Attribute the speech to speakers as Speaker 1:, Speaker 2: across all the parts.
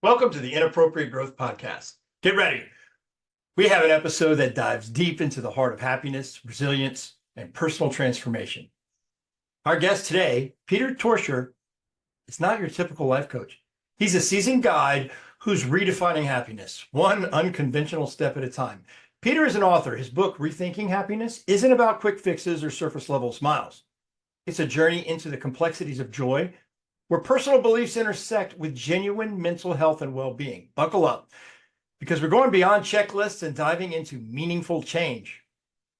Speaker 1: Welcome to the Inappropriate Growth Podcast. Get ready. We have an episode that dives deep into the heart of happiness, resilience, and personal transformation. Our guest today, Peter Teuscher, is not your typical life coach. He's a seasoned guide who's redefining happiness, one unconventional step at a time. Peter is an author. His book, Rethinking Happiness, isn't about quick fixes or surface level smiles. It's a journey into the complexities of joy, where personal beliefs intersect with genuine mental health and well-being. Buckle up, because we're going beyond checklists and diving into meaningful change.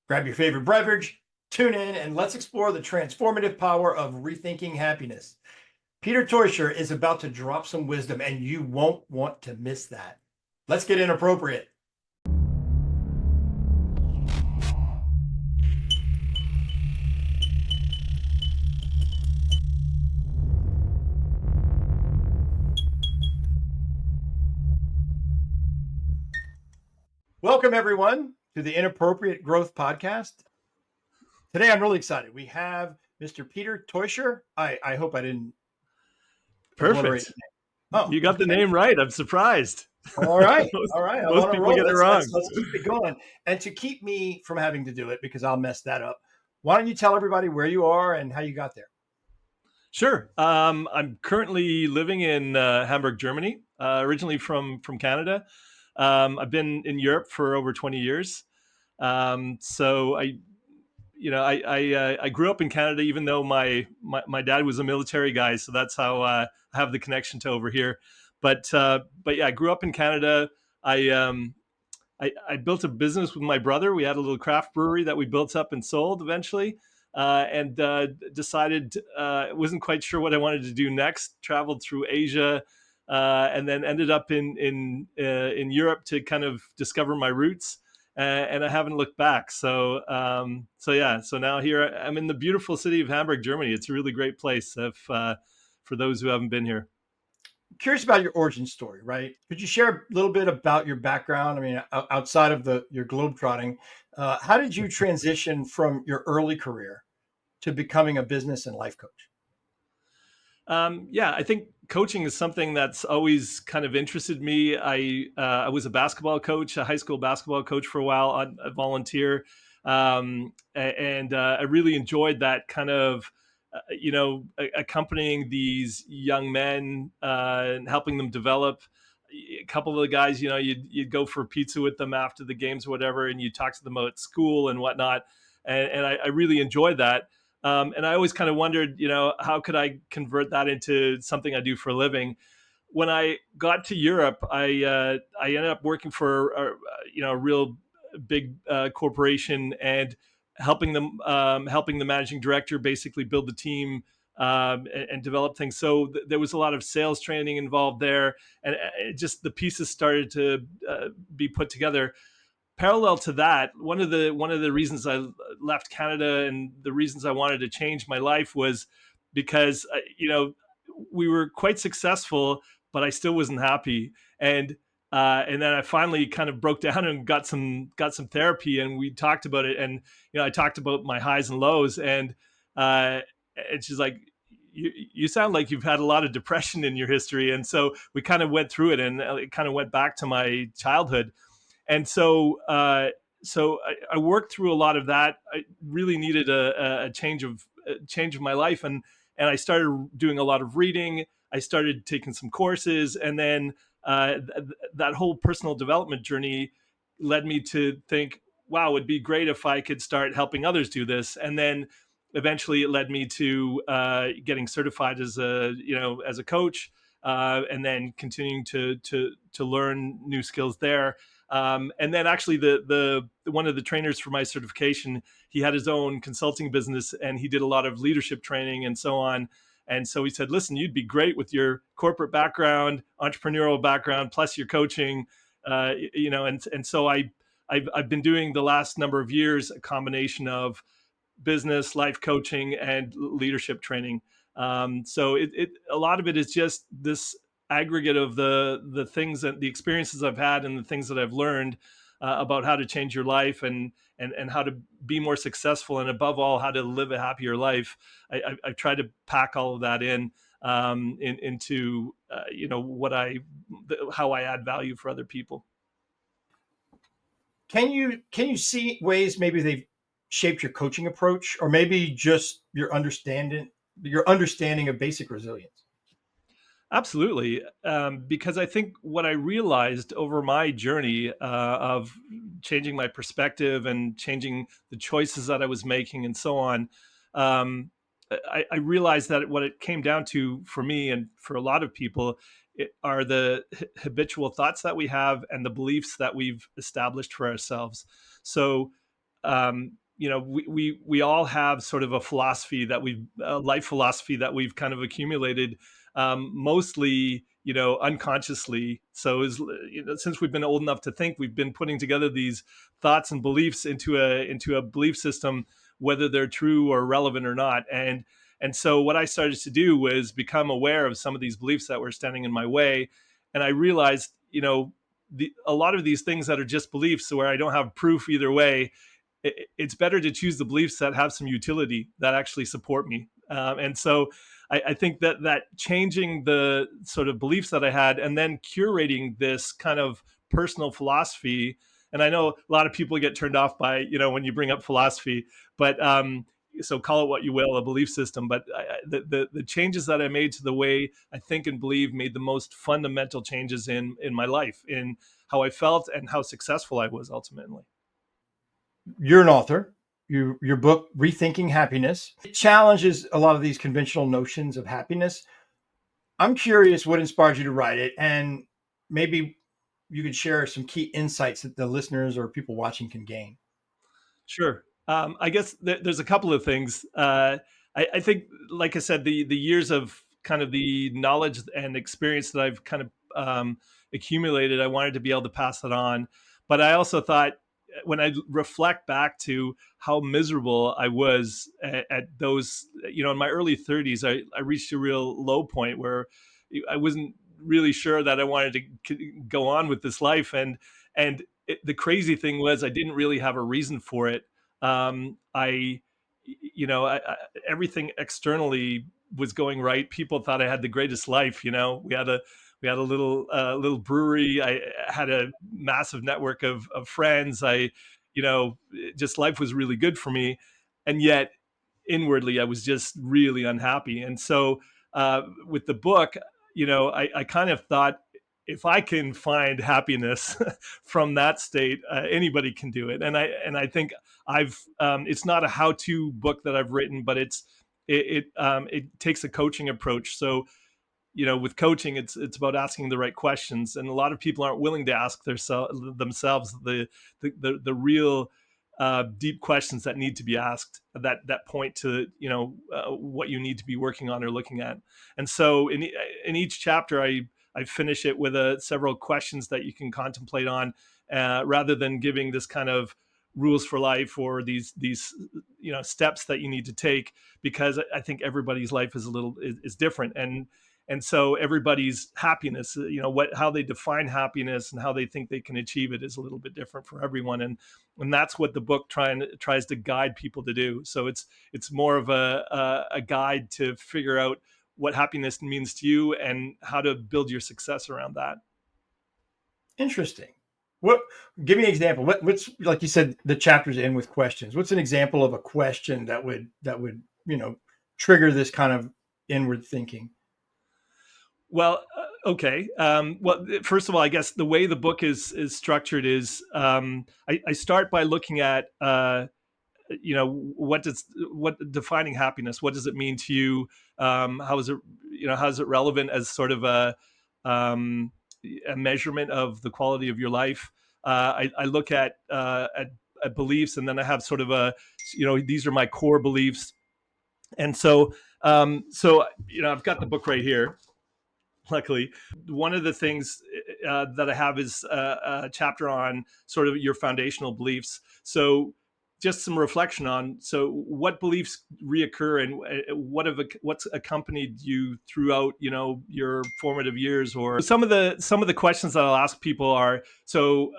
Speaker 1: Grab your favorite beverage, tune in, and let's explore the transformative power of rethinking happiness. Peter Teuscher is about to drop some wisdom, and you won't want to miss that. Let's get inappropriate. Welcome, everyone, to the Inappropriate Growth Podcast. Today, I'm really excited. We have Mr. Peter Teuscher. I hope I didn't
Speaker 2: Perfect.
Speaker 1: Oh,
Speaker 2: you got the name right. I'm surprised.
Speaker 1: All right.
Speaker 2: most,
Speaker 1: All right. I'm
Speaker 2: most
Speaker 1: on a
Speaker 2: people
Speaker 1: roll.
Speaker 2: get it wrong.
Speaker 1: Let's keep it going. And to keep me from having to do it, because I'll mess that up, why don't you tell everybody where you are and how you got there?
Speaker 2: Sure. I'm currently living in Hamburg, Germany, originally from Canada. I've been in Europe for over 20 years. So I grew up in Canada, even though my dad was a military guy. So that's how I have the connection to over here. But yeah, I grew up in Canada. I built a business with my brother. We had a little craft brewery that we built up and sold eventually, and decided wasn't quite sure what I wanted to do next. Traveled through Asia, and then ended up in Europe to kind of discover my roots. And I haven't looked back. So now here I'm in the beautiful city of Hamburg, Germany. It's a really great place for those who haven't been here.
Speaker 1: Curious about your origin story, right? Could you share a little bit about your background? I mean, outside of your globetrotting, how did you transition from your early career to becoming a business and life coach?
Speaker 2: Yeah, I think coaching is something that's always kind of interested me. I was a basketball coach, a high school basketball coach for a while, a volunteer, and I really enjoyed that kind of, accompanying these young men and helping them develop. A couple of the guys, you'd go for pizza with them after the games or whatever, and you talk to them about school and whatnot, and I really enjoyed that. And I always kind of wondered, how could I convert that into something I do for a living? When I got to Europe, I ended up working for a real big corporation and helping the managing director basically build the team and develop things. So there was a lot of sales training involved there, and just the pieces started to be put together. Parallel to that, one of the reasons I left Canada and the reasons I wanted to change my life was because we were quite successful, but I still wasn't happy. And then I finally kind of broke down and got some therapy, and we talked about it. And I talked about my highs and lows, and she's like, you sound like you've had a lot of depression in your history. And so we kind of went through it, and it kind of went back to my childhood. And so I worked through a lot of that. I really needed a change of my life, and I started doing a lot of reading. I started taking some courses, and then that whole personal development journey led me to think, wow, it'd be great if I could start helping others do this. And then eventually it led me to getting certified as a coach, and then continuing to learn new skills there. And then actually the one of the trainers for my certification, he had his own consulting business, and he did a lot of leadership training and so on. And so he said, listen, you'd be great with your corporate background, entrepreneurial background, plus your coaching, and so I've been doing the last number of years a combination of business, life coaching, and leadership training. So a lot of it is just this aggregate of the things that the experiences I've had and the things that I've learned about how to change your life and how to be more successful, and above all, how to live a happier life. I try to pack all of that into what I how I add value for other people.
Speaker 1: Can you see ways maybe they've shaped your coaching approach, or maybe just your understanding of basic resilience?
Speaker 2: Absolutely. Because I think what I realized over my journey of changing my perspective and changing the choices that I was making and so on, I realized that what it came down to for me and for a lot of people are the habitual thoughts that we have and the beliefs that we've established for ourselves. So, we all have sort of a philosophy that we've a life philosophy that we've kind of accumulated, mostly unconsciously. So since we've been old enough to think, we've been putting together these thoughts and beliefs into a belief system, whether they're true or relevant or not. And so what I started to do was become aware of some of these beliefs that were standing in my way, and I realized, a lot of these things that are just beliefs, where I don't have proof either way, it's better to choose the beliefs that have some utility that actually support me. And so I think that changing the sort of beliefs that I had and then curating this kind of personal philosophy. And I know a lot of people get turned off by, when you bring up philosophy, but so call it what you will, a belief system. But the changes that I made to the way I think and believe made the most fundamental changes in my life, in how I felt and how successful I was ultimately.
Speaker 1: You're an author. Your book, Rethinking Happiness, it challenges a lot of these conventional notions of happiness. I'm curious what inspired you to write it, and maybe you could share some key insights that the listeners or people watching can gain.
Speaker 2: Sure. I guess there's a couple of things. I think, like I said, the years of kind of the knowledge and experience that I've kind of accumulated, I wanted to be able to pass that on. But I also thought, when I reflect back to how miserable I was at those, in my early 30s, I reached a real low point where I wasn't really sure that I wanted to go on with this life. The crazy thing was, I didn't really have a reason for it. I, everything externally was going right. People thought I had the greatest life. We had a little brewery. I had a massive network of friends. Just life was really good for me, and yet inwardly I was just really unhappy. And so, with the book, I kind of thought, if I can find happiness from that state, anybody can do it. And I think I've it's not a how-to book that I've written, but it takes a coaching approach. So, with coaching, it's about asking the right questions, and a lot of people aren't willing to ask themselves the real deep questions that need to be asked, that point to what you need to be working on or looking at. And so in each chapter, I finish it with several questions that you can contemplate on, rather than giving this kind of rules for life, or these steps that you need to take, because I think everybody's life is different. And so everybody's happiness, how they define happiness and how they think they can achieve it, is a little bit different for everyone. And that's what the book tries to guide people to do. So it's more of a guide to figure out what happiness means to you and how to build your success around that.
Speaker 1: Interesting. What? Give me an example. What's, like you said, the chapters end with questions. What's an example of a question that would trigger this kind of inward thinking?
Speaker 2: Well, okay. Well, first of all, I guess the way the book is structured is, I start by looking at, what defining happiness, what does it mean to you? How is it relevant as sort of um, a measurement of the quality of your life? I look at beliefs, and then I have sort of these are my core beliefs. And so I've got the book right here, luckily. One of the things that I have is a chapter on sort of your foundational beliefs. So just some reflection on, so what beliefs reoccur, and what's accompanied you throughout your formative years. Or some of the questions that I'll ask people are, so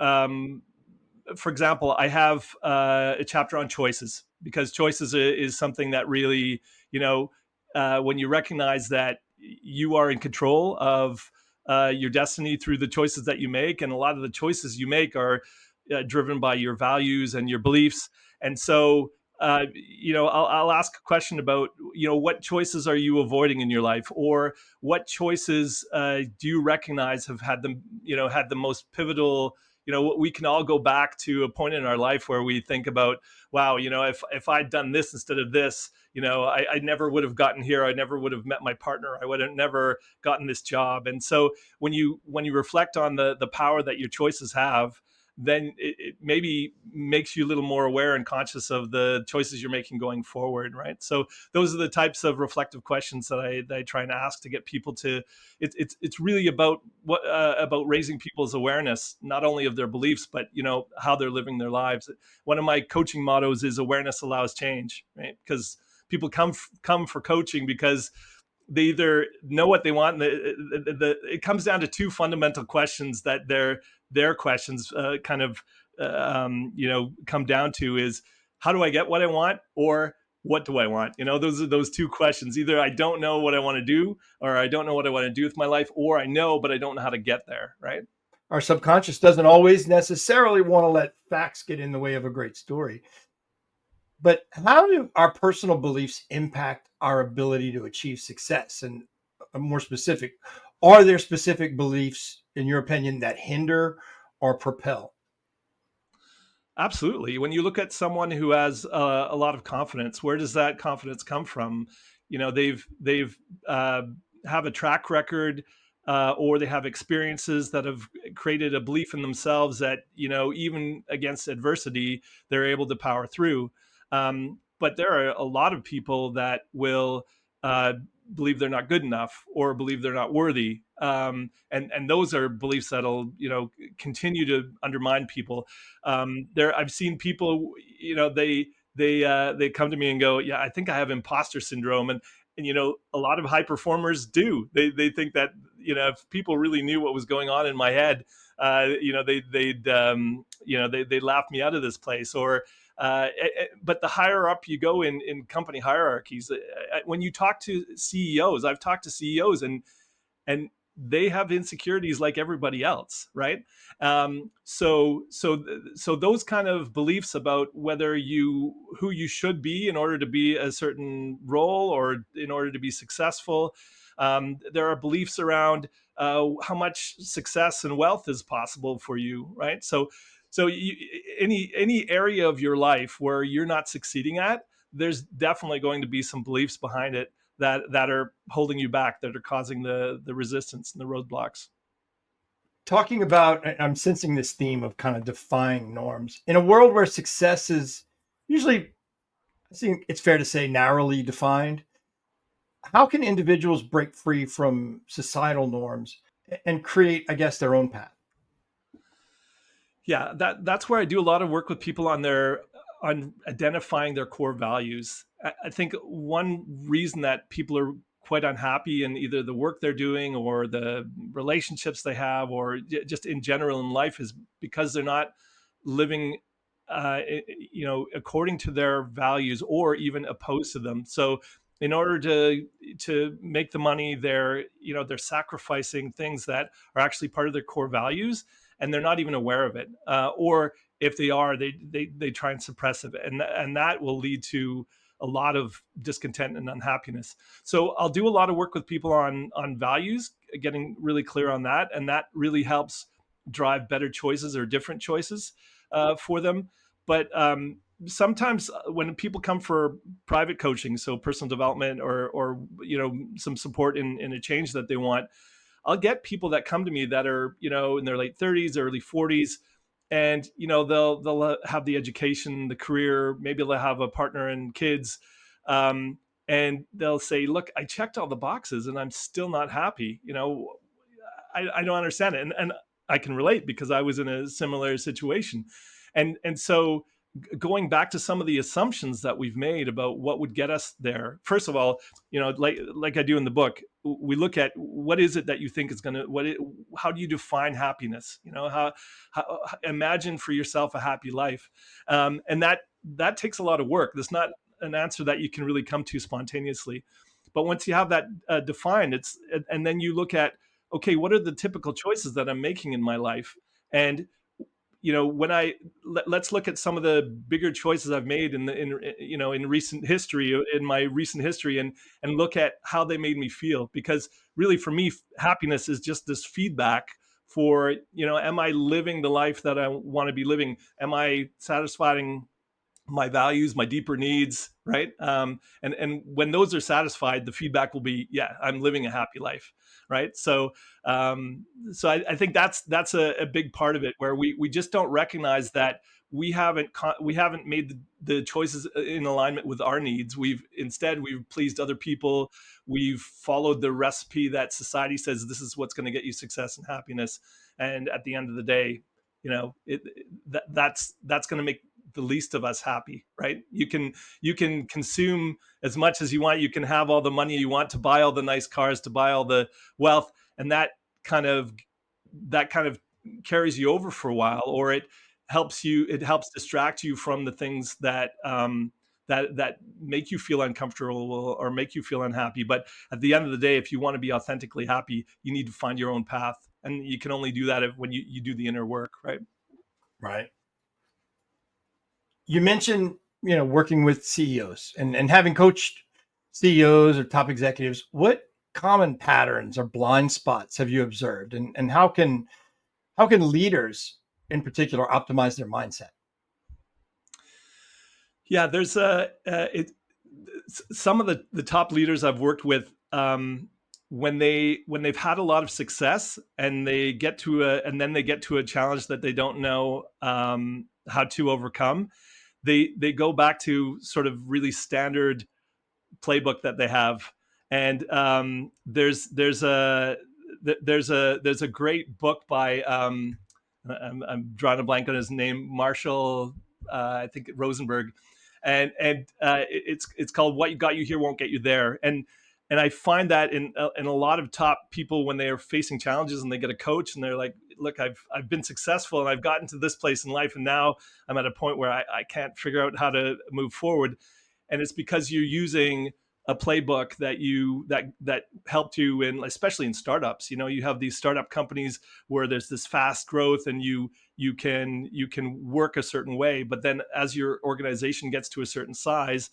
Speaker 2: for example, I have a chapter on choices, because choices is something that really, when you recognize that you are in control of your destiny through the choices that you make, and a lot of the choices you make are driven by your values and your beliefs. And so, I'll ask a question about, what choices are you avoiding in your life, or what choices do you recognize have had the most pivotal. We can all go back to a point in our life where we think about, wow, if I'd done this instead of this, I never would have gotten here. I never would have met my partner. I would have never gotten this job. And so when you reflect on the power that your choices have, then it maybe makes you a little more aware and conscious of the choices you're making going forward, right? So those are the types of reflective questions that I try and ask to get people to. It's really about about raising people's awareness, not only of their beliefs, but how they're living their lives. One of my coaching mottos is awareness allows change, right? Because people come for coaching because they either know what they want. It comes down to two fundamental questions that their questions kind of come down to is, how do I get what I want, or what do I want? Those are those two questions. Either I don't know what I want to do, or I don't know what I want to do with my life, or I know but I don't know how to get there, right?
Speaker 1: Our subconscious doesn't always necessarily want to let facts get in the way of a great story. But how do our personal beliefs impact our ability to achieve success? And more specific, are there specific beliefs, in your opinion, that hinder or propel?
Speaker 2: Absolutely. When you look at someone who has a lot of confidence, where does that confidence come from? They've have a track record, or they have experiences that have created a belief in themselves that, even against adversity, they're able to power through. But there are a lot of people that will believe they're not good enough, or believe they're not worthy. And those are beliefs that'll continue to undermine people. I've seen people, they come to me and go, yeah, I think I have imposter syndrome. And a lot of high performers do. They think that, if people really knew what was going on in my head, they'd laugh me out of this place. Or but the higher up you go in company hierarchies, when you talk to CEOs, I've talked to CEOs, and they have insecurities like everybody else, right? So those kind of beliefs about who you should be in order to be a certain role, or in order to be successful. There are beliefs around how much success and wealth is possible for you, right? So any area of your life where you're not succeeding at, there's definitely going to be some beliefs behind it that are holding you back, that are causing the resistance and the roadblocks.
Speaker 1: Talking about, I'm sensing this theme of kind of defying norms in a world where success is usually, I think it's fair to say, narrowly defined. How can individuals break free from societal norms and create, I guess, their own path?
Speaker 2: Yeah, that's where I do a lot of work with people on identifying their core values. I think one reason that people are quite unhappy in either the work they're doing, or the relationships they have, or just in general in life, is because they're not living according to their values, or even opposed to them. So in order to make the money, they're sacrificing things that are actually part of their core values, and they're not even aware of it. Or if they are, they try and suppress it, and that will lead to a lot of discontent and unhappiness. So I'll do a lot of work with people on values, getting really clear on that, and that really helps drive better choices, or different choices for them. But sometimes when people come for private coaching, so personal development, or some support in a change that they want, I'll get people that come to me that are, in their late 30s, early 40s, and they'll have the education, the career, maybe they'll have a partner and kids, and they'll say, "Look, I checked all the boxes, and I'm still not happy. I don't understand it," and I can relate, because I was in a similar situation, and so going back to some of the assumptions that we've made about what would get us there. First of all, like I do in the book, we look at what is it that you think is going to how do you define happiness? How imagine for yourself a happy life, and that takes a lot of work. There's not an answer that you can really come to spontaneously, but once you have that defined, and then you look at okay, what are the typical choices that I'm making in my life? And when let's look at some of the bigger choices I've made in recent history, in my recent history, and look at how they made me feel. Because really, for me, happiness is just this feedback for, am I living the life that I want to be living? Am I satisfying my values, my deeper needs, right? And when those are satisfied, the feedback will be, yeah, I'm living a happy life, right? Um, so I think that's a big part of it, where we just don't recognize that we haven't made the choices in alignment with our needs. We've pleased other people. We've followed the recipe that society says this is what's going to get you success and happiness. And at the end of the day, that's going to make the least of us happy, right? You can consume as much as you want. You can have all the money you want, to buy all the nice cars, to buy all the wealth, and kind of that kind of carries you over for a while, or it helps distract you from the things that make you feel uncomfortable or make you feel unhappy. But at the end of the day, if you want to be authentically happy, you need to find your own path, and you can only do that when you do the inner work, right?
Speaker 1: Right. You mentioned, working with CEOs and having coached CEOs or top executives. What common patterns or blind spots have you observed, and how can leaders in particular optimize their mindset?
Speaker 2: Yeah, there's some of the top leaders I've worked with, when they've had a lot of success, and then they get to a challenge that they don't know how to overcome. They go back to sort of really standard playbook that they have. And there's a great book by, I'm drawing a blank on his name, Marshall, I think Rosenberg, and it's called "What Got You Here Won't Get You There." And I find that in a lot of top people, when they are facing challenges and they get a coach and they're like, look, I've been successful and I've gotten to this place in life, and now I'm at a point where I can't figure out how to move forward. And it's because you're using a playbook that helped you in, especially in startups. You have these startup companies where there's this fast growth, and you can work a certain way, but then as your organization gets to a certain size,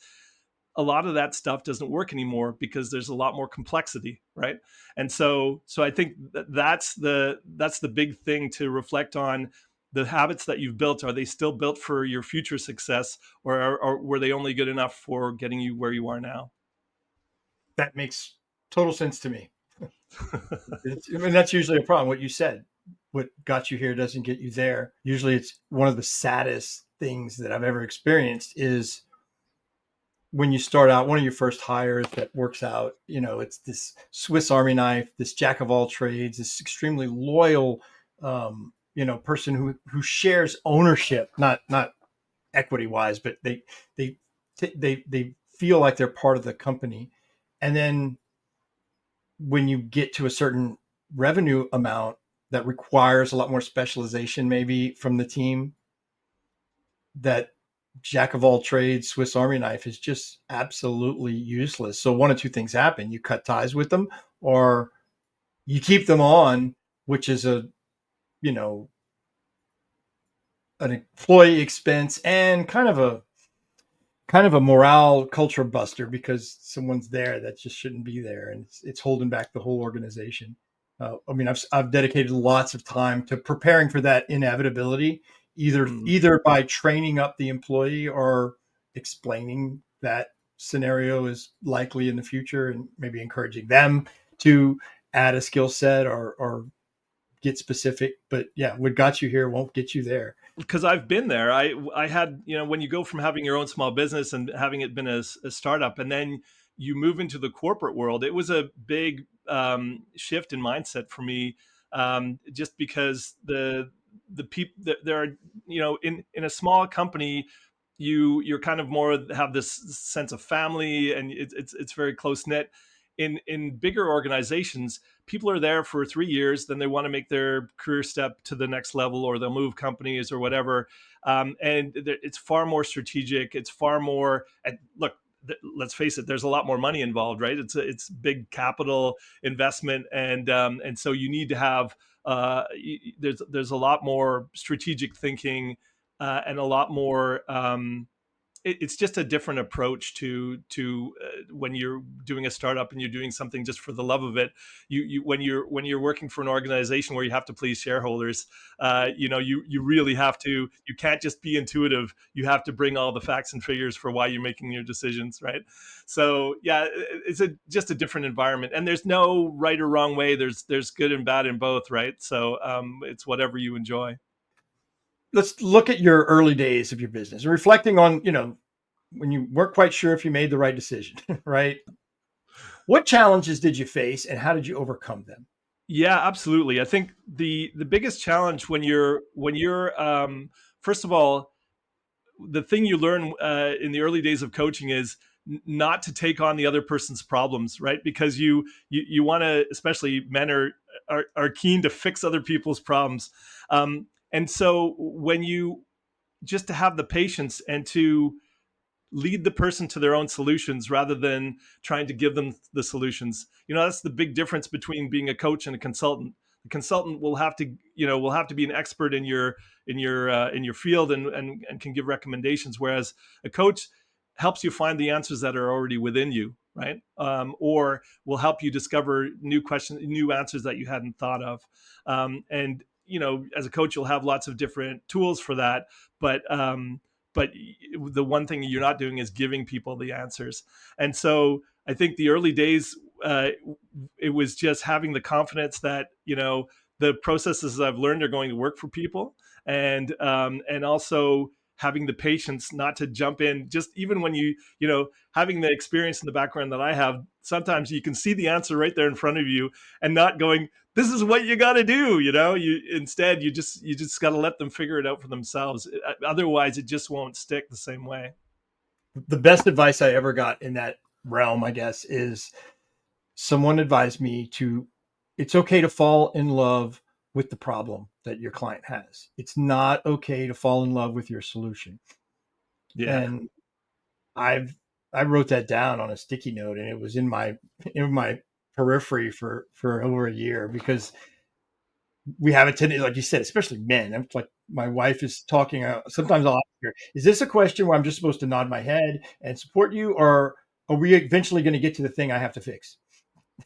Speaker 2: a lot of that stuff doesn't work anymore because there's a lot more complexity, right? And so I think that's the big thing to reflect on. The habits that you've built, are they still built for your future success, or were they only good enough for getting you where you are now?
Speaker 1: That makes total sense to me. I mean, that's usually a problem. What you said, what got you here doesn't get you there. Usually, it's one of the saddest things that I've ever experienced is when you start out, one of your first hires that works out. It's this Swiss Army knife, this jack of all trades, this extremely loyal, person who shares ownership, not equity wise, but they they feel like they're part of the company. And then when you get to a certain revenue amount that requires a lot more specialization, maybe from the team, that jack of all trades Swiss Army knife is just absolutely useless. So one of two things happen: you cut ties with them, or you keep them on, which is you know an employee expense and kind of a morale culture buster, because someone's there that just shouldn't be there, and it's holding back the whole organization. I mean, I've dedicated lots of time to preparing for that inevitability, either
Speaker 2: Mm.
Speaker 1: either by training up the employee or explaining that scenario is likely in the future, and maybe encouraging them to add a skill set or get specific. But yeah, what got you here won't get you there.
Speaker 2: Because I've been there. I had, when you go from having your own small business and having it been a startup, and then you move into the corporate world, it was a big shift in mindset for me. Just because the people there are, in a small company, you're kind of more have this sense of family, and it's very close knit. In bigger organizations, people are there for 3 years, then they want to make their career step to the next level, or they'll move companies or whatever. And it's far more strategic. It's far more. And look, let's face it, there's a lot more money involved, right? It's big capital investment, and so you need to have there's a lot more strategic thinking, and a lot more. It's just a different approach to when you're doing a startup and you're doing something just for the love of it. You when you're working for an organization where you have to please shareholders, you really have to. You can't just be intuitive. You have to bring all the facts and figures for why you're making your decisions, right? So yeah, it's just a different environment, and there's no right or wrong way. There's good and bad in both, right? So it's whatever you enjoy.
Speaker 1: Let's look at your early days of your business and reflecting on, when you weren't quite sure if you made the right decision, right? What challenges did you face and how did you overcome them?
Speaker 2: Yeah, absolutely. I think the biggest challenge when you're first of all, the thing you learn in the early days of coaching is not to take on the other person's problems, right? Because you want to, especially men are keen to fix other people's problems, and so when you just to have the patience and to lead the person to their own solutions rather than trying to give them the solutions. That's the big difference between being a coach and a consultant. The consultant will have to be an expert in your field, and can give recommendations, whereas a coach helps you find the answers that are already within you, right? Or will help you discover new questions, new answers that you hadn't thought of. And as a coach, you'll have lots of different tools for that, but the one thing you're not doing is giving people the answers. And so I think the early days, it was just having the confidence that the processes I've learned are going to work for people, and also having the patience not to jump in, just even when having the experience in the background that I have. Sometimes you can see the answer right there in front of you, and not going, this is what you got to do. You instead, you just got to let them figure it out for themselves. Otherwise it just won't stick the same way.
Speaker 1: The best advice I ever got in that realm, I guess, is someone advised me to, it's okay to fall in love with the problem that your client has. It's not okay to fall in love with your solution.
Speaker 2: Yeah.
Speaker 1: And I've I wrote that down on a sticky note, and it was in my periphery for over a year, because we have a tendency, like you said, especially men. It's like my wife is talking. Sometimes I'll ask her, "Is this a question where I'm just supposed to nod my head and support you, or are we eventually going to get to the thing I have to fix?"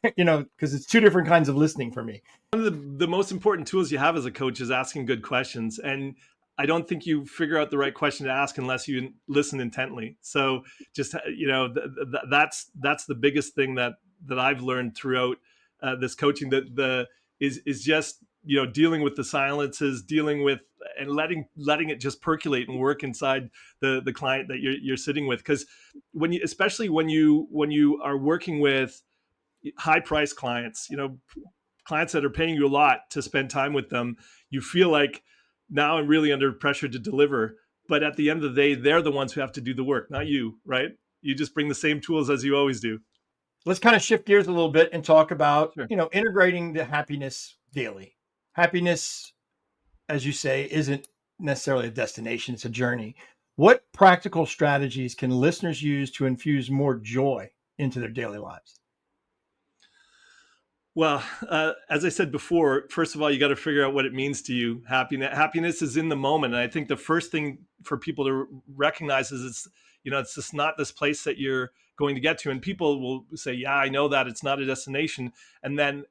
Speaker 1: Because it's two different kinds of listening for me.
Speaker 2: One of the most important tools you have as a coach is asking good questions. And I don't think you figure out the right question to ask unless you listen intently. So just, that's the biggest thing that I've learned throughout this coaching, that the is just, dealing with the silences, dealing with, and letting it just percolate and work inside the client that you're sitting with. Because especially when you are working with high price clients, clients that are paying you a lot to spend time with them, you feel like, now I'm really under pressure to deliver. But at the end of the day, they're the ones who have to do the work, not you, right? You just bring the same tools as you always do.
Speaker 1: Let's kind of shift gears a little bit and talk about,
Speaker 2: Sure.
Speaker 1: integrating the happiness daily. Happiness, as you say, isn't necessarily a destination, it's a journey. What practical strategies can listeners use to infuse more joy into their daily lives?
Speaker 2: Well, as I said before, first of all, you got to figure out what it means to you. Happiness is in the moment, and I think the first thing for people to recognize is it's just not this place that you're going to get to. And people will say, "Yeah, I know that it's not a destination," and then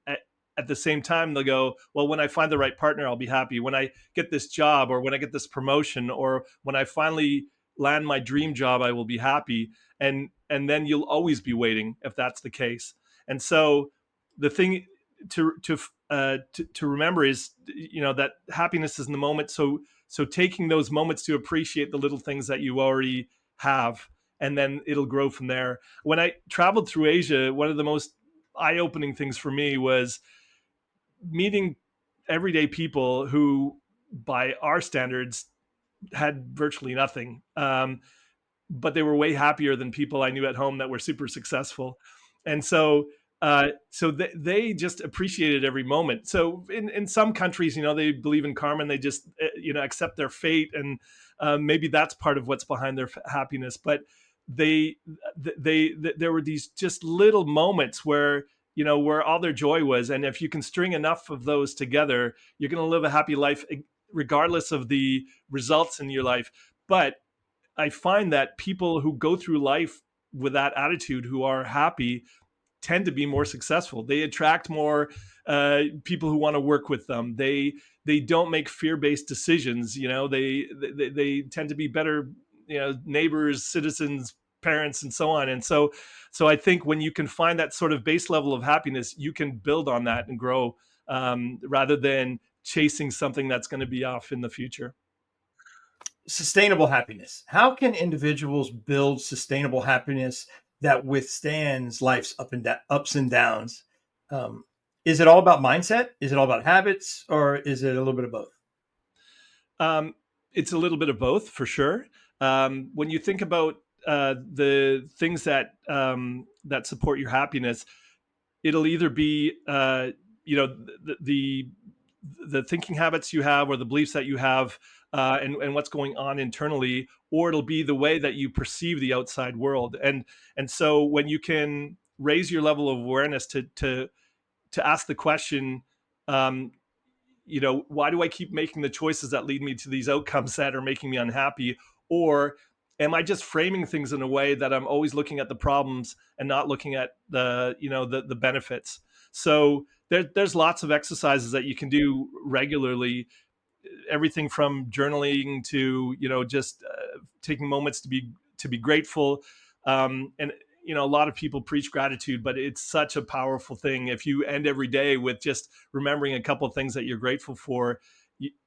Speaker 2: at the same time they'll go, "Well, when I find the right partner, I'll be happy. When I get this job, or when I get this promotion, or when I finally land my dream job, I will be happy." And then you'll always be waiting if that's the case. And so the thing to remember is, that happiness is in the moment. So taking those moments to appreciate the little things that you already have, and then it'll grow from there. When I traveled through Asia, one of the most eye-opening things for me was meeting everyday people who, by our standards, had virtually nothing, but they were way happier than people I knew at home that were super successful. And so they just appreciated every moment. So in some countries, they believe in karma, and they just, accept their fate. And maybe that's part of what's behind their happiness. But they there were these just little moments where where all their joy was, and if you can string enough of those together, you're going to live a happy life regardless of the results in your life. But I find that people who go through life with that attitude, who are happy, tend to be more successful. They attract more people who want to work with them. They don't make fear-based decisions. They tend to be better, neighbors, citizens, parents, and so on. And so I think when you can find that sort of base level of happiness, you can build on that and grow, rather than chasing something that's going to be off in the future.
Speaker 1: Sustainable happiness. How can individuals build sustainable happiness that withstands life's ups and downs? Um, is it all about mindset? Is it all about habits, or is it a little bit of both?
Speaker 2: Um, it's a little bit of both, for sure. When you think about the things that support your happiness, it'll either be the thinking habits you have, or the beliefs that you have, and what's going on internally, or it'll be the way that you perceive the outside world. And so when you can raise your level of awareness to ask the question, um, why do I keep making the choices that lead me to these outcomes that are making me unhappy? Or am I just framing things in a way that I'm always looking at the problems and not looking at the benefits? So there's lots of exercises that you can do regularly, everything from journaling to just taking moments to be grateful. And a lot of people preach gratitude, but it's such a powerful thing. If you end every day with just remembering a couple of things that you're grateful for,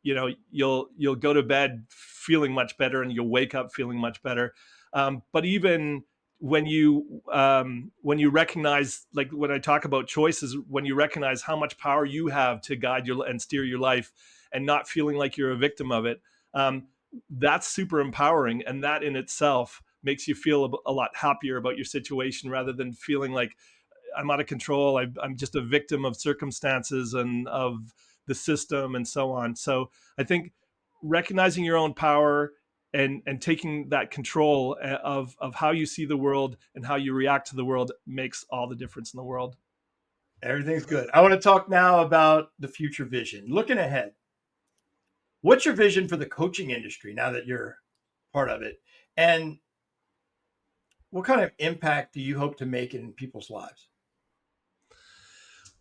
Speaker 2: you'll go to bed feeling much better, and you'll wake up feeling much better. But even when you recognize, like when I talk about choices, when you recognize how much power you have to guide your and steer your life, and not feeling like you're a victim of it, that's super empowering, and that in itself makes you feel a lot happier about your situation, rather than feeling like I'm out of control. I'm just a victim of circumstances and of the system and so on. So I think recognizing your own power and taking that control of how you see the world and how you react to the world makes all the difference in the world.
Speaker 1: Everything's good. I want to talk now about the future vision. Looking ahead, what's your vision for the coaching industry now that you're part of it? And what kind of impact do you hope to make in people's lives?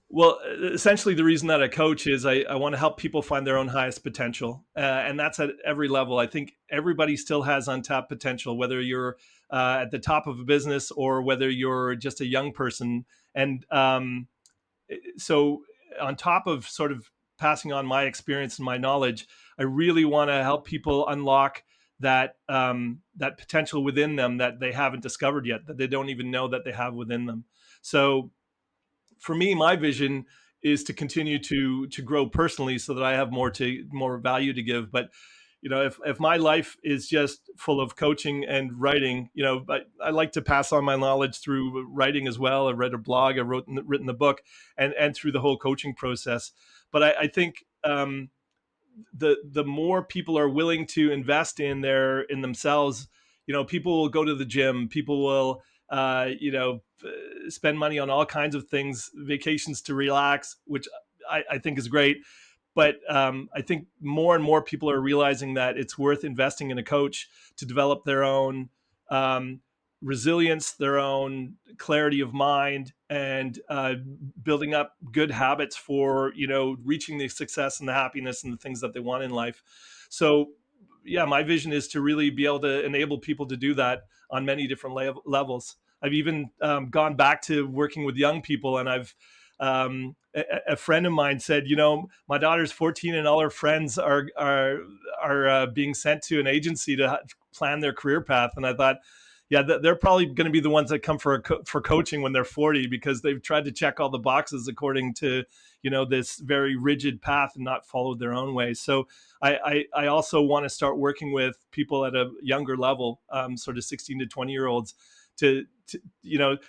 Speaker 2: Well, essentially, the reason that I coach is I want to help people find their own highest potential. And that's at every level. I think everybody still has untapped potential, whether you're at the top of a business or whether you're just a young person. And so, on top of sort of passing on my experience and my knowledge, I really want to help people unlock that potential within them that they haven't discovered yet, that they don't even know that they have within them. So for me, my vision is to continue to grow personally, so that I have more value to give. But if my life is just full of coaching and writing, I like to pass on my knowledge through writing as well. I read a blog, written the book, and through the whole coaching process. But I think the more people are willing to invest in themselves, people will go to the gym, people will spend money on all kinds of things, vacations to relax, which I think is great. But I think more and more people are realizing that it's worth investing in a coach to develop their own um, resilience, their own clarity of mind, and building up good habits for reaching the success and the happiness and the things that they want in life. So yeah, my vision is to really be able to enable people to do that on many different levels. I've even gone back to working with young people, and a friend of mine said, my daughter's 14 and all her friends are being sent to an agency to plan their career path. And I thought, yeah, they're probably going to be the ones that come for coaching when they're 40, because they've tried to check all the boxes according to this very rigid path and not followed their own way. So I also want to start working with people at a younger level, sort of 16 to 20-year-olds,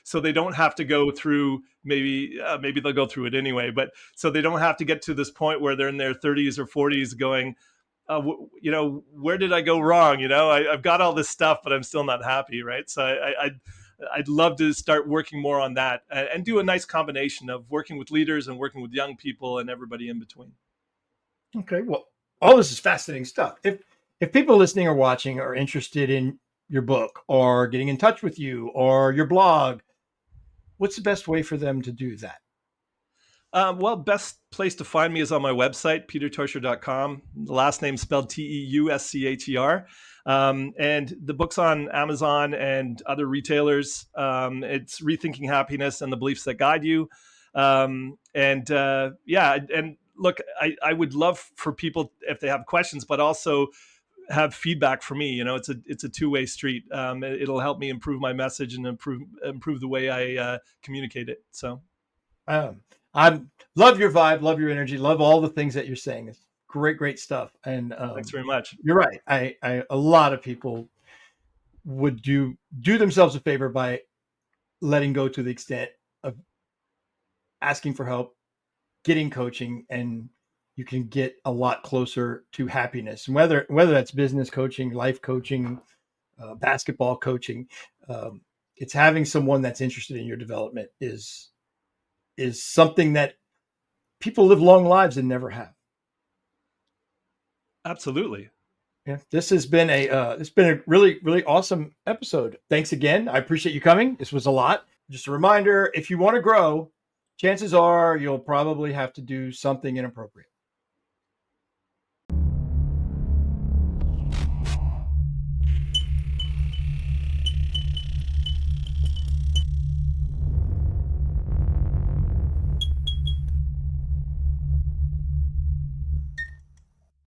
Speaker 2: so they don't have to go through, maybe they'll go through it anyway, but so they don't have to get to this point where they're in their 30s or 40s going, where did I go wrong? I've got all this stuff, but I'm still not happy, right? So I'd love to start working more on that and do a nice combination of working with leaders and working with young people and everybody in between.
Speaker 1: Okay. Well, all this is fascinating stuff. If people listening or watching are interested in your book or getting in touch with you or your blog, what's the best way for them to do that?
Speaker 2: Well, best place to find me is on my website, peterteuscher.com. The last name spelled Teuscher. And the book's on Amazon and other retailers. It's Rethinking Happiness and the Beliefs That Guide You. And look, I would love for people, if they have questions, but also have feedback for me. It's a two-way street. It'll help me improve my message and improve the way I communicate it. So.
Speaker 1: I love your vibe, love your energy, love all the things that you're saying. It's great stuff. And
Speaker 2: Thanks very much.
Speaker 1: you're right. A lot of people would do themselves a favor by letting go to the extent of asking for help, getting coaching, and you can get a lot closer to happiness. And whether that's business coaching, life coaching, basketball coaching, it's having someone that's interested in your development is something that people live long lives and never have.
Speaker 2: Absolutely.
Speaker 1: Yeah, this has been it's been a really awesome episode. Thanks again. I appreciate you coming. This was a lot. Just a reminder, if you want to grow, chances are you'll probably have to do something inappropriate.